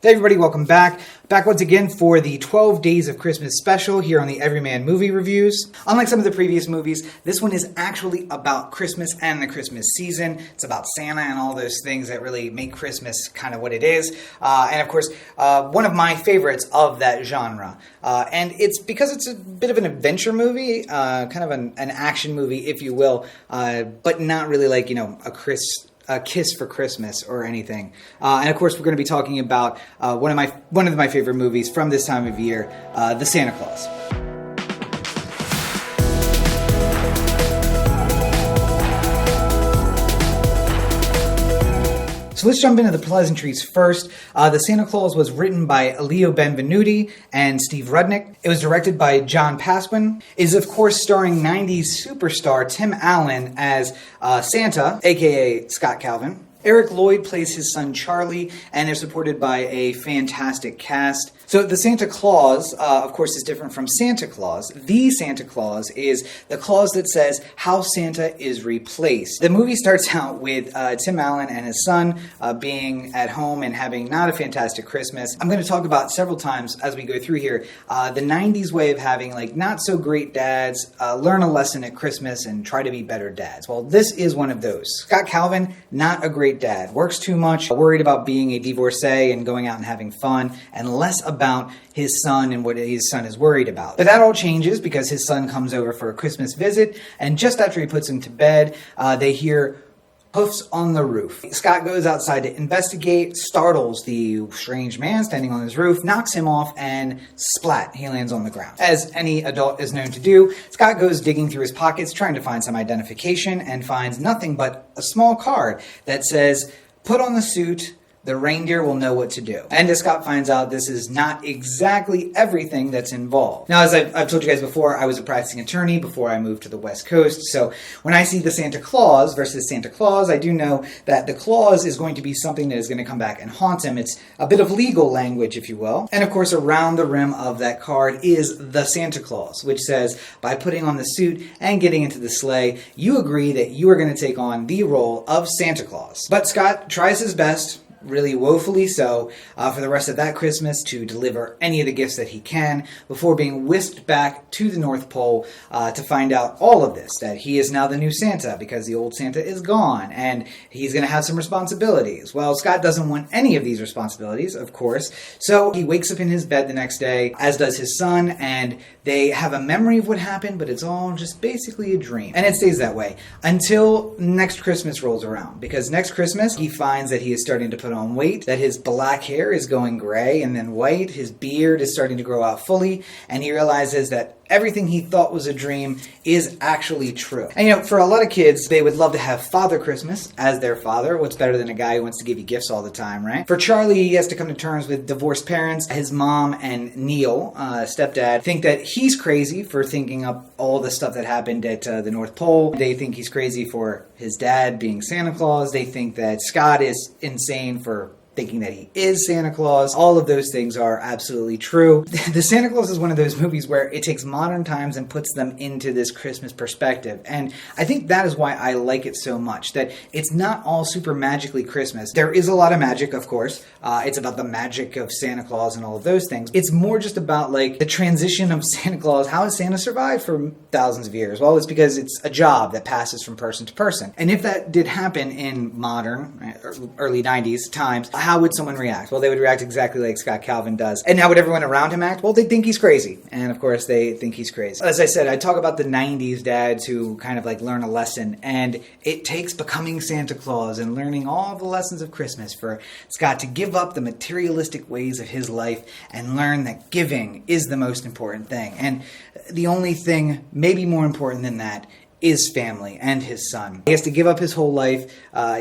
Hey everybody, welcome back. Back once again for the 12 Days of Christmas special here on the Everyman Movie Reviews. Unlike some of the previous movies, this one is actually about Christmas and the Christmas season. It's about Santa and all those things that really make Christmas kind of what it is. And of course, one of my favorites of that genre. And it's because it's a bit of an adventure movie, kind of an action movie, if you will, but not really like, a kiss for Christmas or anything. And of course, we're going to be talking about one of my favorite movies from this time of year, The Santa Claus. So let's jump into the pleasantries first. The Santa Claus was written by Leo Benvenuti and Steve Rudnick. It was directed by John Pasquin. It is, of course, starring 90s superstar Tim Allen as Santa, aka Scott Calvin. Eric Lloyd plays his son Charlie, and they're supported by a fantastic cast. So the Santa Claus, of course, is different from Santa Claus. The Santa Claus is the clause that says how Santa is replaced. The movie starts out with Tim Allen and his son being at home and having not a fantastic Christmas. I'm going to talk about several times as we go through here the 90s way of having like not so great dads learn a lesson at Christmas and try to be better dads. Well, this is one of those. Scott Calvin, not a great dad. Works too much, worried about being a divorcee and going out and having fun, and less about his son and what his son is worried about. But that all changes because his son comes over for a Christmas visit, and just after he puts him to bed, they hear hoofs on the roof. Scott goes outside to investigate, startles the strange man standing on his roof, knocks him off, and splat, he lands on the ground. As any adult is known to do, Scott goes digging through his pockets trying to find some identification and finds nothing but a small card that says, "Put on the suit, the reindeer will know what to do." And as Scott finds out, this is not exactly everything that's involved. Now, as I've told you guys before, I was a practicing attorney before I moved to the West Coast. So when I see the Santa Claus versus Santa Claus, I do know that the clause is going to be something that is going to come back and haunt him. It's a bit of legal language, if you will. And of course, around the rim of that card is the Santa Claus, which says, by putting on the suit and getting into the sleigh, you agree that you are going to take on the role of Santa Claus. But Scott tries his best, really woefully so, for the rest of that Christmas to deliver any of the gifts that he can before being whisked back to the North Pole to find out all of this, that he is now the new Santa because the old Santa is gone and he's going to have some responsibilities. Well, Scott doesn't want any of these responsibilities, of course, so he wakes up in his bed the next day, as does his son, and they have a memory of what happened, but it's all just basically a dream. And it stays that way until next Christmas rolls around, because next Christmas he finds that he is starting to put on weight, that his black hair is going gray and then white, his beard is starting to grow out fully, and he realizes that everything he thought was a dream is actually true. And for a lot of kids, they would love to have Father Christmas as their father. What's better than a guy who wants to give you gifts all the time, right? For Charlie, he has to come to terms with divorced parents. His mom and Neil, stepdad, think that he's crazy for thinking up all the stuff that happened at the North Pole. They think he's crazy for his dad being Santa Claus. They think that Scott is insane for thinking that he is Santa Claus. All of those things are absolutely true. The Santa Claus is one of those movies where it takes modern times and puts them into this Christmas perspective. And I think that is why I like it so much, that it's not all super magically Christmas. There is a lot of magic, of course. It's about the magic of Santa Claus and all of those things. It's more just about like the transition of Santa Claus. How has Santa survived for thousands of years? Well, it's because it's a job that passes from person to person. And if that did happen in modern, early 90s times, how would someone react? Well, they would react exactly like Scott Calvin does. And how would everyone around him act? Well, they'd think he's crazy. And of course, they think he's crazy. As I said, I talk about the 90s dads who kind of like learn a lesson. And it takes becoming Santa Claus and learning all the lessons of Christmas for Scott to give up the materialistic ways of his life and learn that giving is the most important thing. And the only thing maybe more important than that is family and his son. He has to give up his whole life.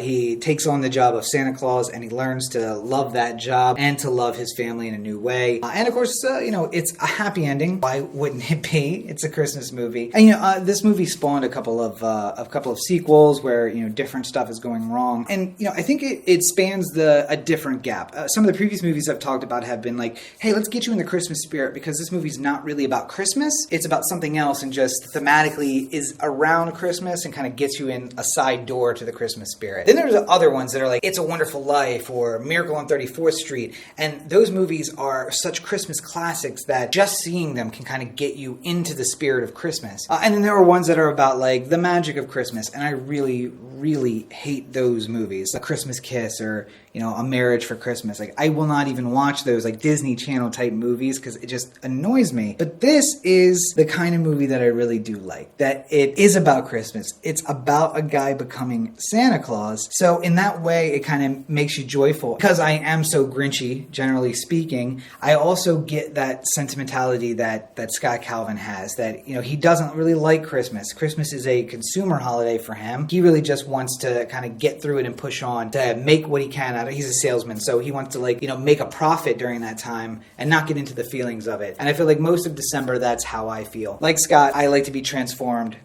He takes on the job of Santa Claus, and he learns to love that job and to love his family in a new way. And of course, it's a happy ending. Why wouldn't it be? It's a Christmas movie. And this movie spawned a couple of sequels where different stuff is going wrong. And I think it spans a different gap. Some of the previous movies I've talked about have been like, hey, let's get you in the Christmas spirit because this movie's not really about Christmas. It's about something else, and just thematically is around around Christmas and kind of gets you in a side door to the Christmas spirit. Then there's other ones that are like It's a Wonderful Life or Miracle on 34th Street, and those movies are such Christmas classics that just seeing them can kind of get you into the spirit of Christmas. And then there are ones that are about like the magic of Christmas, and I really, really hate those movies. A Christmas Kiss or, you know, A Marriage for Christmas. Like, I will not even watch those like Disney Channel type movies because it just annoys me. But this is the kind of movie that I really do like. That it is about Christmas. It's about a guy becoming Santa Claus. So in that way, it kind of makes you joyful. Because I am so grinchy, generally speaking, I also get that sentimentality that Scott Calvin has. That, you know, he doesn't really like Christmas. Christmas is a consumer holiday for him. He really just wants to kind of get through it and push on to make what he can out of it. He's a salesman, so he wants to, like, you know, make a profit during that time and not get into the feelings of it. And I feel like most of December, that's how I feel. Like Scott, I like to be transformed.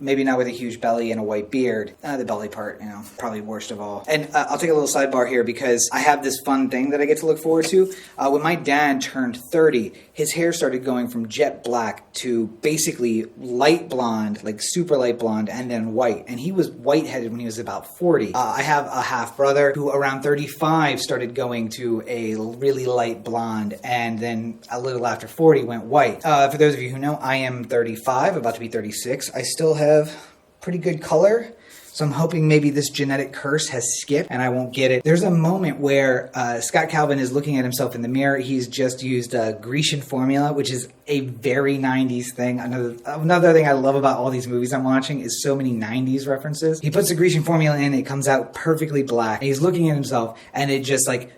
Maybe not with a huge belly and a white beard. The belly part, you know, probably worst of all. And I'll take a little sidebar here because I have this fun thing that I get to look forward to. When my dad turned 30, his hair started going from jet black to basically light blonde, like super light blonde, and then white. And he was white-headed when he was about 40. I have a half-brother who around 35 started going to a really light blonde, and then a little after 40 went white. For those of you who know, I am 35, about to be 36. I still have pretty good color, so I'm hoping maybe this genetic curse has skipped and I won't get it. There's a moment where Scott Calvin is looking at himself in the mirror. He's just used Grecian formula, which is a very 90s thing. Another thing I love about all these movies I'm watching is so many 90s references. He puts the Grecian formula in, it comes out perfectly black. And he's looking at himself and it just like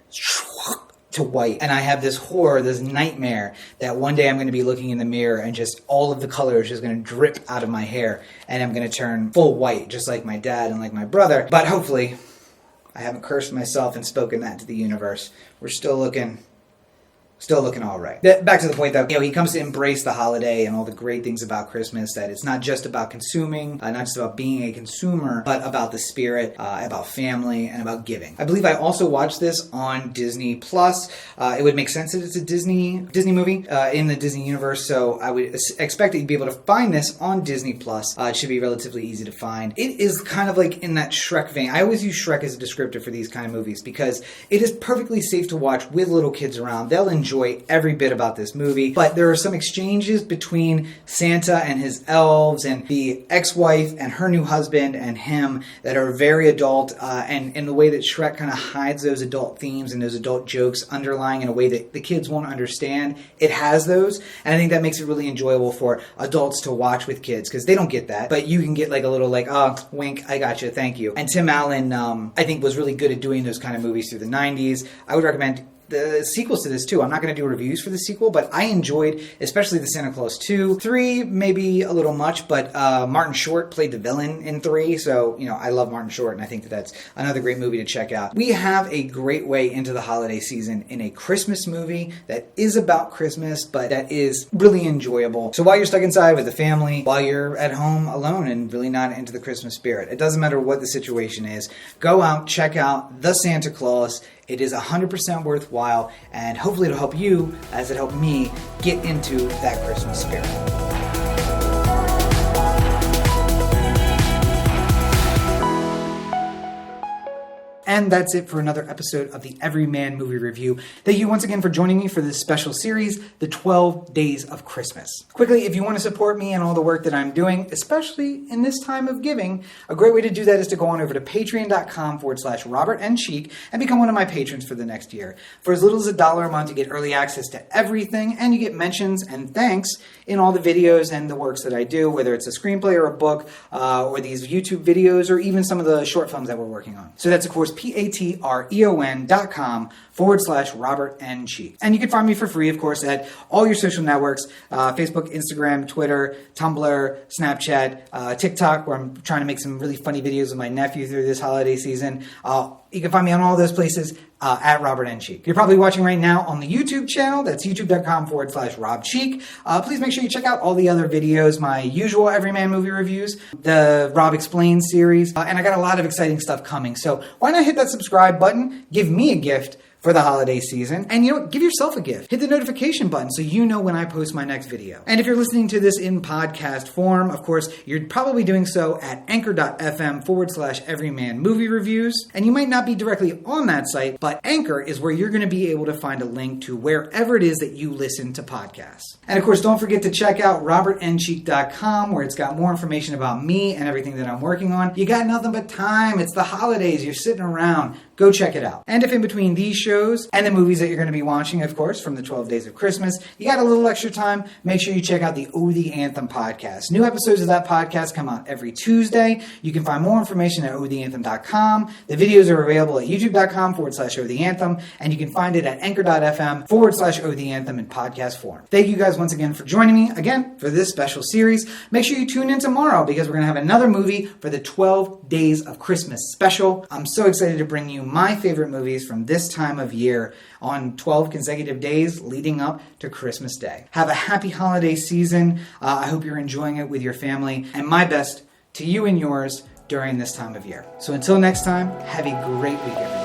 to white. And I have this horror, this nightmare that one day I'm going to be looking in the mirror and just all of the color is just going to drip out of my hair and I'm going to turn full white, just like my dad and like my brother. But hopefully I haven't cursed myself and spoken that to the universe. We're still looking all right. Back to the point that, you know, he comes to embrace the holiday and all the great things about Christmas, that it's not just about consuming, not just about being a consumer, but about the spirit, about family, and about giving. I believe I also watched this on Disney Plus. It would make sense that it's a Disney movie in the Disney universe, so I would expect that you'd be able to find this on Disney Plus. It should be relatively easy to find. It is kind of like in that Shrek vein. I always use Shrek as a descriptor for these kind of movies because it is perfectly safe to watch with little kids around. They'll enjoy every bit about this movie, but there are some exchanges between Santa and his elves and the ex-wife and her new husband and him that are very adult, and in the way that Shrek kind of hides those adult themes and those adult jokes underlying in a way that the kids won't understand. It has those, and I think that makes it really enjoyable for adults to watch with kids because they don't get that, but you can get like a little like, oh, wink, I got you, thank you. And Tim Allen, I think, was really good at doing those kind of movies through the 90s. I would recommend the sequels to this too. I'm not going to do reviews for the sequel, but I enjoyed especially the Santa Claus 2. 3, maybe a little much, but Martin Short played the villain in 3, so, you know, I love Martin Short, and I think that that's another great movie to check out. We have a great way into the holiday season in a Christmas movie that is about Christmas, but that is really enjoyable. So while you're stuck inside with the family, while you're at home alone and really not into the Christmas spirit, it doesn't matter what the situation is, go out, check out The Santa Claus. It is 100% worthwhile, and hopefully it'll help you, as it helped me, get into that Christmas spirit. And that's it for another episode of the Everyman Movie Review. Thank you once again for joining me for this special series, The 12 Days of Christmas. Quickly, if you want to support me and all the work that I'm doing, especially in this time of giving, a great way to do that is to go on over to patreon.com/Robert N. Cheek and become one of my patrons for the next year. For as little as $1 a month, you get early access to everything, and you get mentions and thanks in all the videos and the works that I do, whether it's a screenplay or a book, or these YouTube videos, or even some of the short films that we're working on. So that's, of course, patreon.com/Robert N. Cheek. And you can find me for free, of course, at all your social networks, Facebook, Instagram, Twitter, Tumblr, Snapchat, TikTok, where I'm trying to make some really funny videos with my nephew through this holiday season. You can find me on all those places at Robert N. Cheek. You're probably watching right now on the YouTube channel. That's youtube.com/Rob Cheek. Please make sure you check out all the other videos, my usual Everyman Movie Reviews, the Rob Explains series, and I got a lot of exciting stuff coming. So why not hit that subscribe button? Give me a gift for the holiday season. And you know what? Give yourself a gift. Hit the notification button so you know when I post my next video. And if you're listening to this in podcast form, of course, you're probably doing so at anchor.fm/Everyman Movie Reviews. And you might not be directly on that site, but Anchor is where you're going to be able to find a link to wherever it is that you listen to podcasts. And of course, don't forget to check out robertncheek.com, where it's got more information about me and everything that I'm working on. You got nothing but time. It's the holidays. You're sitting around. Go check it out. And if in between these shows and the movies that you're going to be watching, of course, from the 12 Days of Christmas, you got a little extra time, make sure you check out the Oh the Anthem podcast. New episodes of that podcast come out every Tuesday. You can find more information at ohtheanthem.com. The videos are available at youtube.com/ohtheanthem, and you can find it at anchor.fm/ohtheanthem in podcast form. Thank you guys once again for joining me again for this special series. Make sure you tune in tomorrow because we're going to have another movie for the 12 Days of Christmas special. I'm so excited to bring you my favorite movies from this time of year on 12 consecutive days leading up to Christmas Day. Have a happy holiday season. I hope you're enjoying it with your family, and my best to you and yours during this time of year. So until next time, have a great week, everyone.